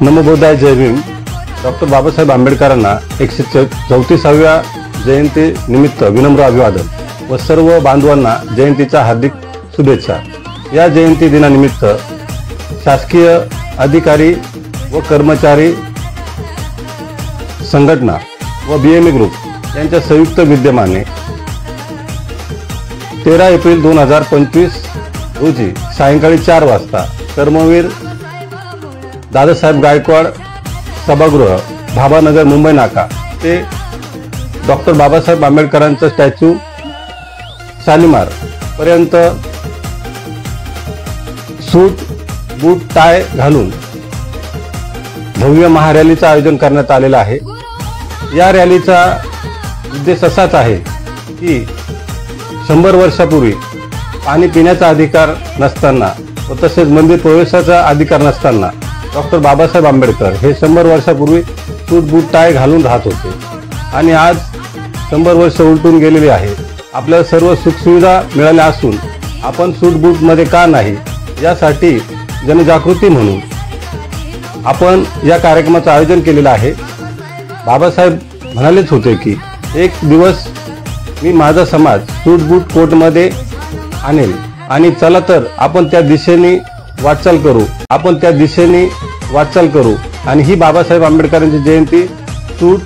नमो बुद्धाय जय Bhim. Doctor Babasaheb आंबेडकरांना 134व्या जयंती निमित्त विनम्र अभिवादन व सर्व बांधवांना जयंतीच्या हार्दिक शुभेच्छा। या जयंती दिनानिमित्त शासकीय अधिकारी व कर्मचारी संघटना व बीएमई ग्रुप यांच्या संयुक्त विद्यमाने 13 एप्रिल 2025 रोजी सायंकाळी 4 वाजता कर्मवीर दादासाहेब गायकवाड सभागृह भाभानगर मुंबई नाका ते डॉक्टर बाबासाहेब आंबेडकरांचा स्टॅच्यू शालिमार पर्यंत सूट बूट टाय घालून भव्य महारॅलीचं आयोजन करण्यात आलेलं आहे। या रॅलीचा उद्देश असाच आहे की 100 वर्षापूर्वी पाणी पिण्याचा अधिकार नसताना व तसेच मंदिर प्रवेशाचा अधिकार नसताना डॉक्टर बाबासाहेब आंबेडकर हे 100 वर्षापूर्वी सूट बूट टाय घालून राहत होते आणि आज 100 वर्ष उलटून गेलेली आहे। आपल्याला सर्व सुखसुविधा मिळाल्या असून आपण सूट बूट मध्ये का नाही यासाठी जनजागृती म्हणून आपण या कार्यक्रमाचं आयोजन केलेलं आहे। बाबासाहेब म्हणालेच होते की एक दिवस मी माझा समाज सूट बूट कोट मध्ये आणेल आणि चला तर आपण त्या दिशेने वाटचाल करू आणि ही बाबासाहेब आंबेडकरांची जयंती सूट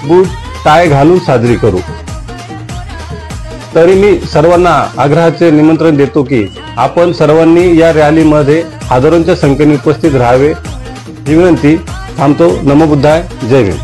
बूट टाय घालून साजरी करू। तरी मी सर्वांना आग्रहाचे निमंत्रण देतो की आपण सर्वांनी या रॅलीमध्ये हजारोंच्या संख्येने उपस्थित राहावे ही विनंती। थांबतो। नमो बुद्धाय जय भीम।